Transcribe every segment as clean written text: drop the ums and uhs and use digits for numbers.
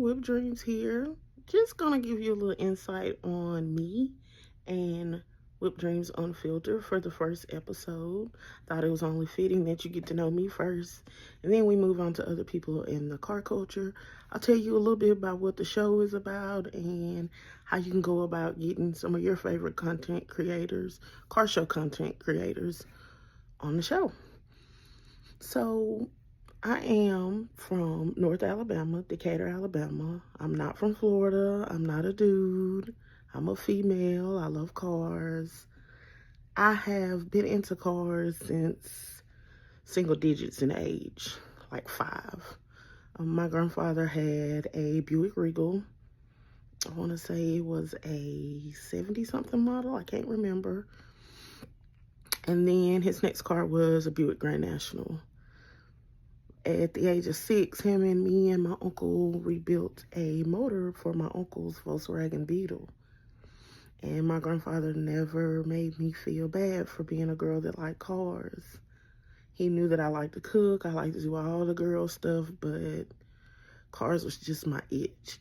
Whipdreamz here. Just gonna give you a little insight on me and Whipdreamz Unfiltered for the first episode. Thought it was only fitting that you get to know me first, and then we move on to other people in the car culture. I'll tell you a little bit about what the show is about and how you can go about getting some of your favorite content creators, car show content creators, on the show. So, I am from North Alabama, Decatur, Alabama. I'm not from Florida. I'm not a dude. I'm a female. I love cars. I have been into cars since single digits in age, like 5. My grandfather had a Buick Regal. I want to say it was a 70-something model. I can't remember. And then his next car was a Buick Grand National. At the age of 6, him and me and my uncle rebuilt a motor for my uncle's Volkswagen Beetle. And my grandfather never made me feel bad for being a girl that liked cars. He knew that I liked to cook, I liked to do all the girl stuff, but cars was just my itch.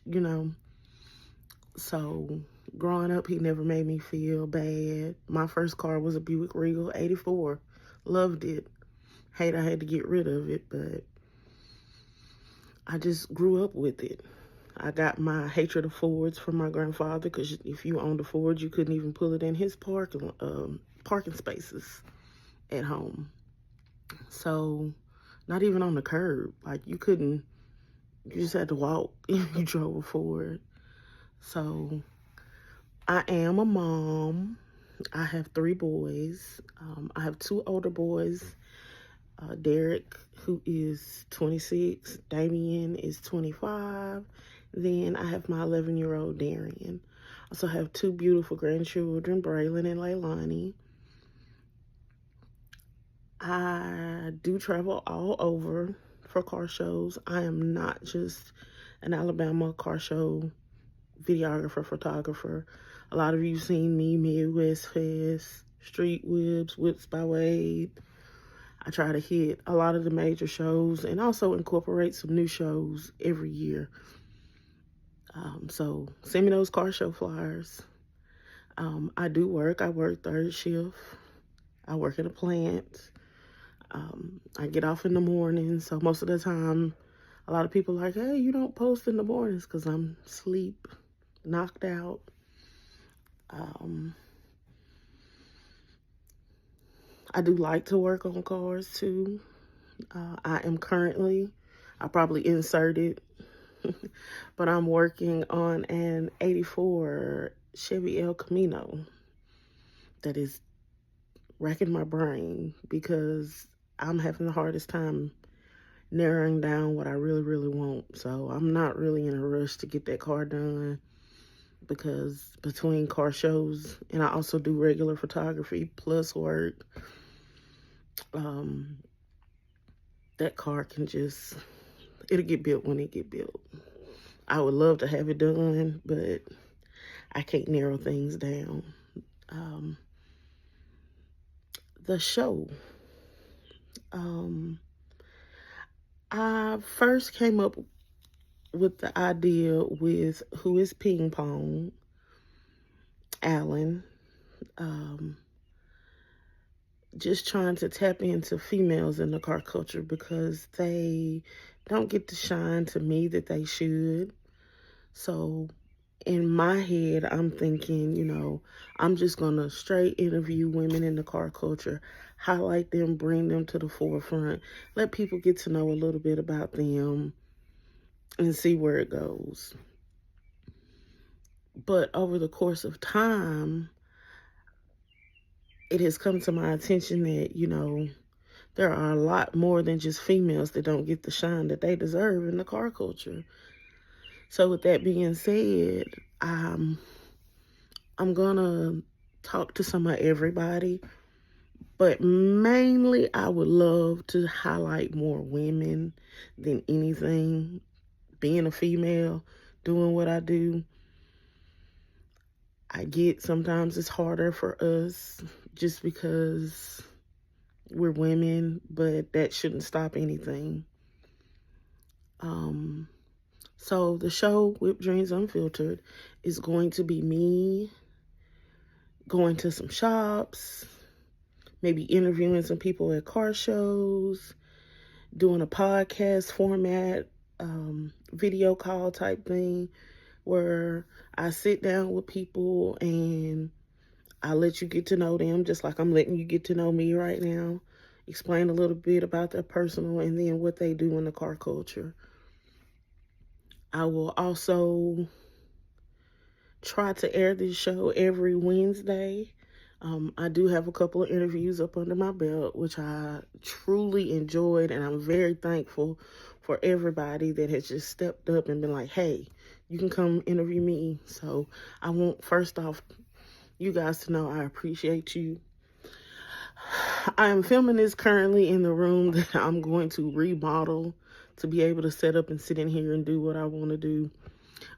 So growing up, he never made me feel bad. My first car was a Buick Regal 84. Loved it. Hate I had to get rid of it, but I just grew up with it. I got my hatred of Fords from my grandfather, because if you owned a Ford, you couldn't even pull it in his parking spaces at home. So, not even on the curb. Like, you just had to walk if you drove a Ford. So, I am a mom. I have 3 boys. I have 2 older boys. Derek, who is 26, Damien is 25, then I have my 11-year-old Darian. I also have 2 beautiful grandchildren, Braylon and Leilani. I do travel all over for car shows. I am not just an Alabama car show videographer, photographer. A lot of you seen me, Midwest Fest, Street Whips, Whips by Wade. I try to hit a lot of the major shows and also incorporate some new shows every year. So send me those car show flyers. I do work. I work 3rd shift. I work at a plant. I get off in the morning. So most of the time, a lot of people are like, hey, you don't post in the mornings, because I'm asleep, knocked out. I do like to work on cars too. I probably inserted, but I'm working on an 84 Chevy El Camino that is racking my brain, because I'm having the hardest time narrowing down what I really, really want. So I'm not really in a rush to get that car done, because between car shows, and I also do regular photography plus work, that car it'll get built when it get built. I would love to have it done, but I can't narrow things down. The show. I first came up with the idea with Who is Ping Pong, Alan. Just trying to tap into females in the car culture, because they don't get the shine to me that they should. So in my head, I'm thinking, I'm just going to straight interview women in the car culture, highlight them, bring them to the forefront, let people get to know a little bit about them, and see where it goes. But over the course of time, it has come to my attention that, there are a lot more than just females that don't get the shine that they deserve in the car culture. So with that being said, I'm gonna talk to some of everybody, but mainly I would love to highlight more women than anything. Being a female, doing what I do, I get sometimes it's harder for us just because we're women, but that shouldn't stop anything. So the show, Whipdreamz Unfiltered, is going to be me going to some shops, maybe interviewing some people at car shows, doing a podcast format, video call type thing where I sit down with people and I let you get to know them just like I'm letting you get to know me right now. Explain a little bit about their personal and then what they do in the car culture. I will also try to air this show every Wednesday. I do have a couple of interviews up under my belt, which I truly enjoyed, and I'm very thankful for everybody that has just stepped up and been like, hey, you can come interview me. So I want, first off, you guys to know I appreciate you. I am filming this currently in the room that I'm going to remodel to be able to set up and sit in here and do what I want to do,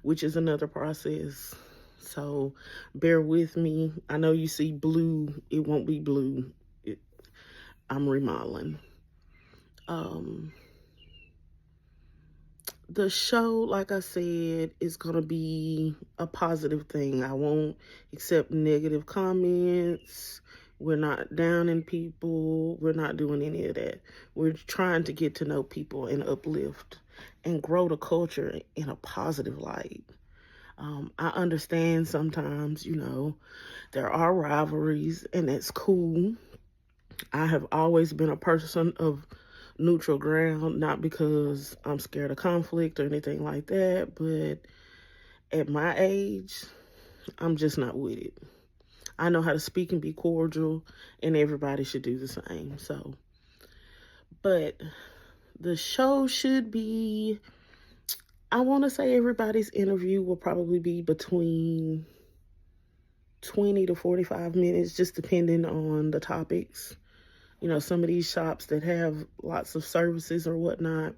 which is another process. So bear with me. I know you see blue. It won't be blue. I'm remodeling. The show, like I said, is going to be a positive thing. I won't accept negative comments. We're not downing people. We're not doing any of that. We're trying to get to know people and uplift and grow the culture in a positive light. I understand sometimes, there are rivalries, and that's cool. I have always been a person of neutral ground, not because I'm scared of conflict or anything like that, but at my age, I'm just not with it. I know how to speak and be cordial, and everybody should do the same. So, but the show should be, I want to say everybody's interview will probably be between 20 to 45 minutes, just depending on the topics. Some of these shops that have lots of services or whatnot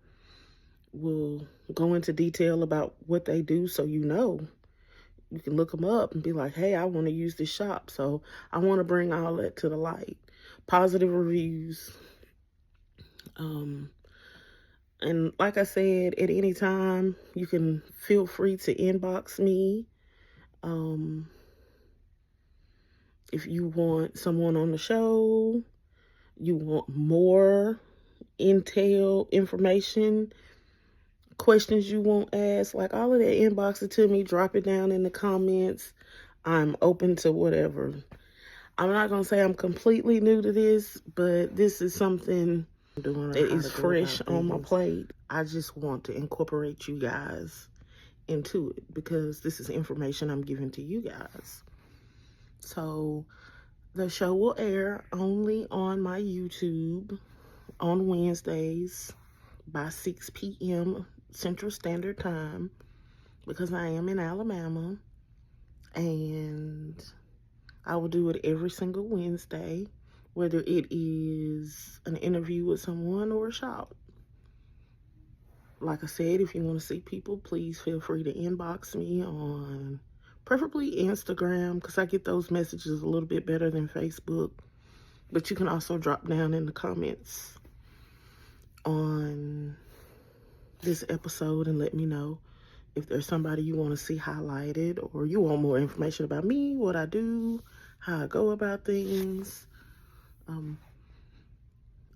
will go into detail about what they do, so you can look them up and be like, hey, I want to use this shop. So I want to bring all that to the light. Positive reviews. And like I said, at any time, you can feel free to inbox me. If you want someone on the show, you want more intel, information, questions you won't ask, like all of that, inbox it to me, drop it down in the comments. I'm open to whatever. I'm not going to say I'm completely new to this, but this is something that is fresh on my plate. I just want to incorporate you guys into it because this is information I'm giving to you guys. So the show will air only on my YouTube on Wednesdays by 6 p.m. Central Standard Time because I am in Alabama, and I will do it every single Wednesday, whether it is an interview with someone or a shop. Like I said, if you want to see people, please feel free to inbox me on preferably Instagram because I get those messages a little bit better than Facebook. But you can also drop down in the comments on this episode and let me know if there's somebody you want to see highlighted or you want more information about me, what I do, how I go about things.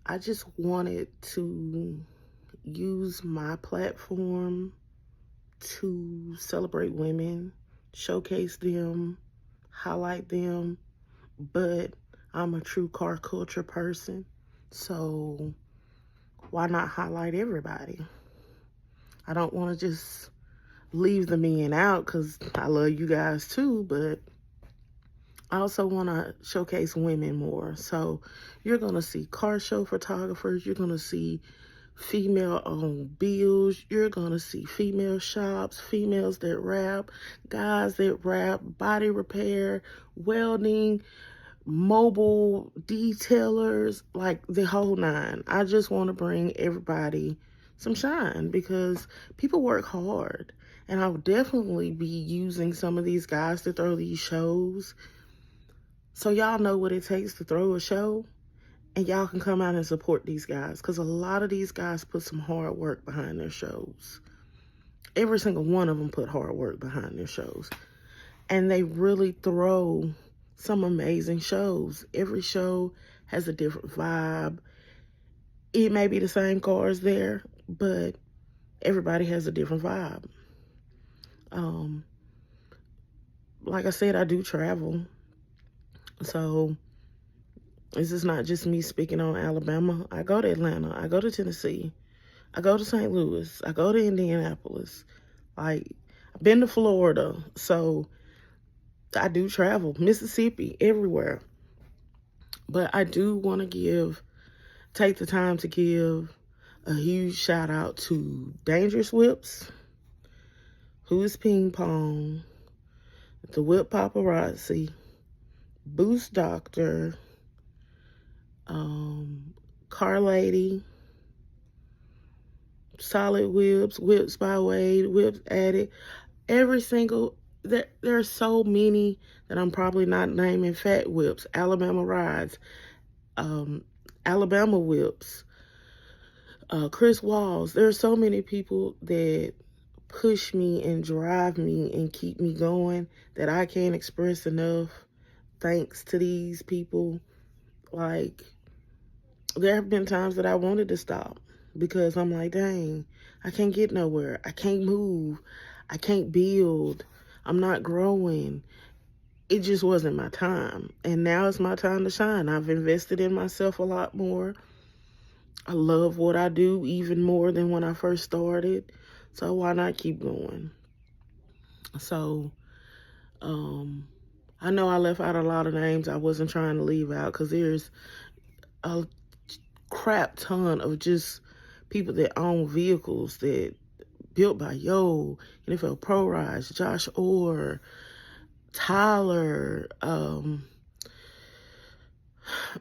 I just wanted to use my platform to celebrate women, showcase them, highlight them, but I'm a true car culture person, so why not highlight everybody? I don't want to just leave the men out because I love you guys too, but I also want to showcase women more. So you're going to see car show photographers, you're going to see female-owned bills, you're going to see female shops, females that rap, guys that rap, body repair, welding, mobile detailers, like the whole nine. I just want to bring everybody some shine because people work hard, and I'll definitely be using some of these guys to throw these shows, so y'all know what it takes to throw a show, and y'all can come out and support these guys because a lot of these guys put some hard work behind their shows. every single one of them put hard work behind their shows. And they really throw some amazing shows. Every show has a different vibe. It may be the same cars there, but everybody has a different vibe. Like I said, I do travel. So this is not just me speaking on Alabama. I go to Atlanta. I go to Tennessee. I go to St. Louis. I go to Indianapolis. Like, I've been to Florida. So I do travel. Mississippi, everywhere. But I do want to take the time to give a huge shout out to Dangerous Whips, Who is Ping Pong, The Whip Paparazzi, Boost Doctor, Car Lady, Solid Whips, Whips by Wade, Whips Addict. Every single, there are so many that I'm probably not naming. Fat Whips, Alabama Rides, Alabama Whips, Chris Walls. There are so many people that push me and drive me and keep me going that I can't express enough. Thanks to these people. Like, there have been times that I wanted to stop because I'm like, dang, I can't get nowhere. I can't move. I can't build. I'm not growing. It just wasn't my time. And now it's my time to shine. I've invested in myself a lot more. I love what I do even more than when I first started. So why not keep going? So, I know I left out a lot of names I wasn't trying to leave out because there's a crap ton of just people that own vehicles that built by NFL Pro Rides, Josh Orr, Tyler,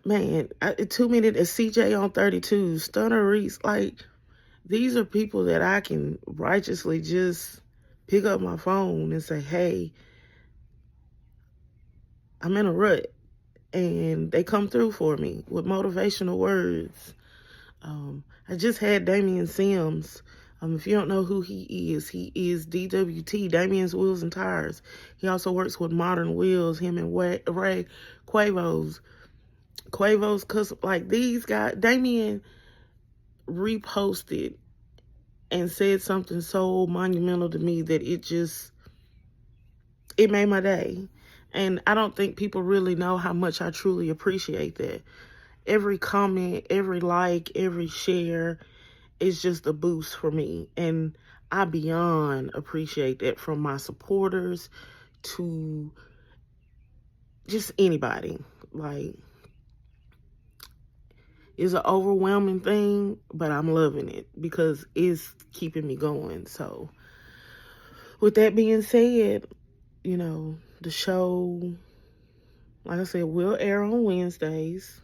man, too many, CJ on 32, Stunner Reese. Like, these are people that I can righteously just pick up my phone and say, hey, I'm in a rut. And they come through for me with motivational words. I just had Damian Sims. If you don't know who he is DWT, Damian's Wheels and Tires. He also works with Modern Wheels, him and Ray Quavo's, cause like these guys, Damian reposted and said something so monumental to me that it made my day. And I don't think people really know how much I truly appreciate that. Every comment, every like, every share is just a boost for me. And I beyond appreciate that, from my supporters to just anybody. Like, it's an overwhelming thing, but I'm loving it because it's keeping me going. So with that being said, the show, like I said, will air on Wednesdays.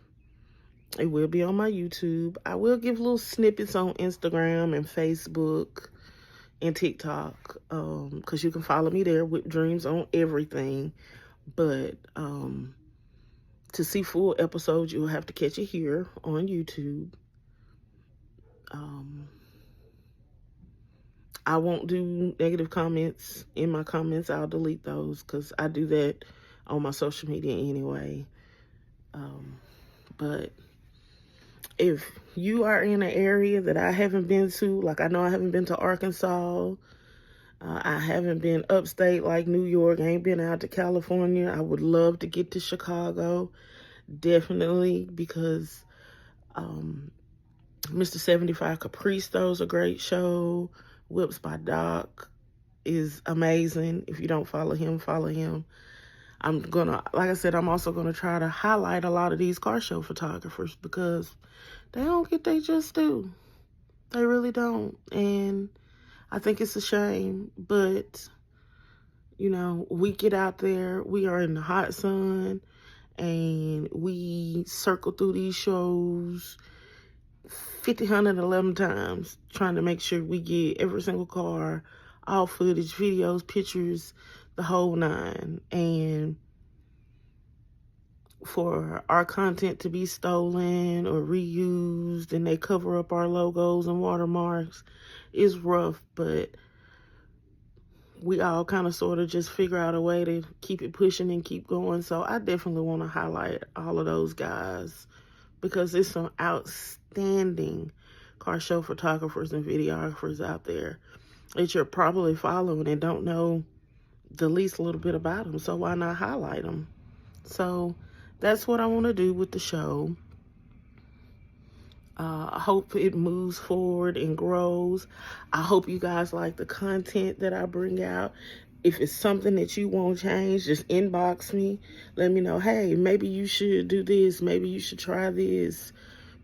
It will be on my YouTube. I will give little snippets on Instagram and Facebook and TikTok, because you can follow me there, Whipdreamz on everything. But to see full episodes, you'll have to catch it here on YouTube. I won't do negative comments in my comments. I'll delete those because I do that on my social media anyway. But if you are in an area that I haven't been to, like I know I haven't been to Arkansas, I haven't been upstate like New York, I ain't been out to California. I would love to get to Chicago, definitely, because Mr. 75 Caprice is a great show. Whips by Doc is amazing. If you don't follow him, follow him. Like I said, I'm also gonna try to highlight a lot of these car show photographers because they don't get they just do. They really don't. And I think it's a shame, but we get out there, we are in the hot sun, and we circle through these shows 1,511 times trying to make sure we get every single car, all footage, videos, pictures, the whole nine. And for our content to be stolen or reused and they cover up our logos and watermarks is rough, but we all kind of sort of just figure out a way to keep it pushing and keep going. So I definitely want to highlight all of those guys because there's some outstanding car show photographers and videographers out there that you're probably following and don't know the least little bit about them. So why not highlight them? So that's what I want to do with the show. I hope it moves forward and grows. I hope you guys like the content that I bring out. If it's something that you want change, just inbox me. Let me know, hey, maybe you should do this. Maybe you should try this.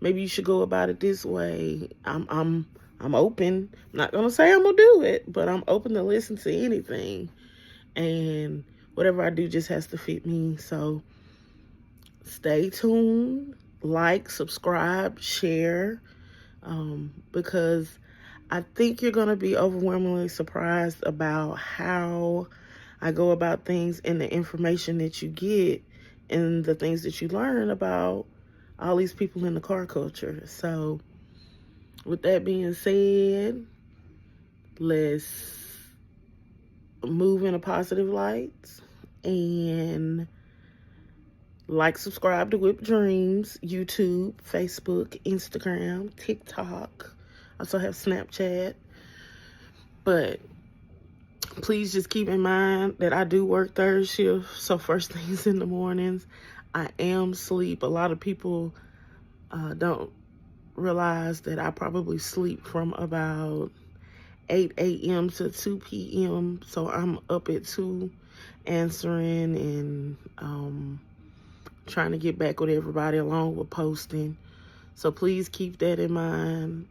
Maybe you should go about it this way. I'm open. I'm not gonna say I'm gonna do it, but I'm open to listen to anything. And whatever I do just has to fit me. So stay tuned. Like, subscribe, share, because I think you're going to be overwhelmingly surprised about how I go about things and the information that you get and the things that you learn about all these people in the car culture. So with that being said, let's move in a positive light and like, subscribe to Whipdreamz, YouTube, Facebook, Instagram, TikTok. I also have Snapchat. But please just keep in mind that I do work third shift. So first things in the mornings, I am asleep. A lot of people don't realize that I probably sleep from about 8 a.m. to 2 p.m. So I'm up at 2 answering and trying to get back with everybody along with posting. So please keep that in mind.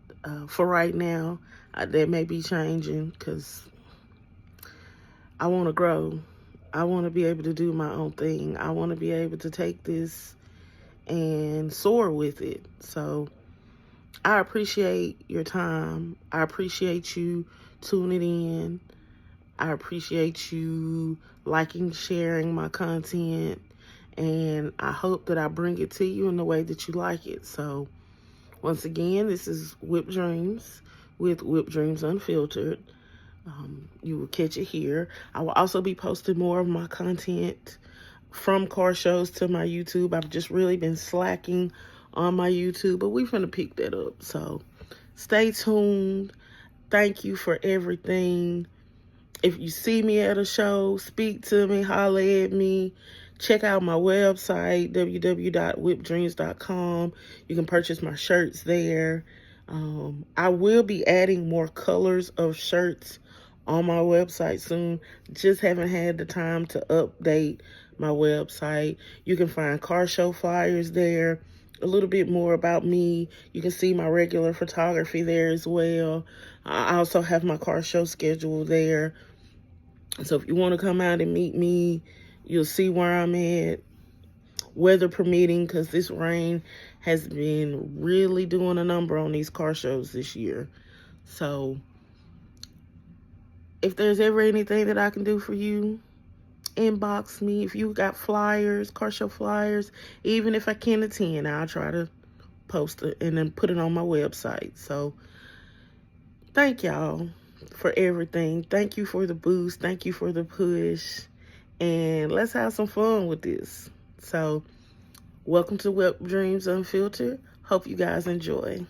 For right now, that may be changing because I want to grow. I want to be able to do my own thing. I want to be able to take this and soar with it. So I appreciate your time. I appreciate you tuning in. I appreciate you liking, sharing my content. And I hope that I bring it to you in the way that you like it. So, once again, this is Whipdreamz with Whipdreamz Unfiltered. You will catch it here. I will also be posting more of my content from car shows to my YouTube. I've just really been slacking on my YouTube, but we're finna pick that up. So, stay tuned. Thank you for everything. If you see me at a show, speak to me, holler at me. Check out my website, www.whipdreamz.com. You can purchase my shirts there. I will be adding more colors of shirts on my website soon. Just haven't had the time to update my website. You can find car show flyers there, a little bit more about me. You can see my regular photography there as well. I also have my car show schedule there. So if you want to come out and meet me, you'll see where I'm at, weather permitting, because this rain has been really doing a number on these car shows this year. So if there's ever anything that I can do for you, inbox me. If you got flyers, car show flyers, even if I can't attend, I'll try to post it and then put it on my website. So thank y'all for everything. Thank you for the boost. Thank you for the push. And let's have some fun with this. So, welcome to Whipdreamz Unfiltered. Hope you guys enjoy.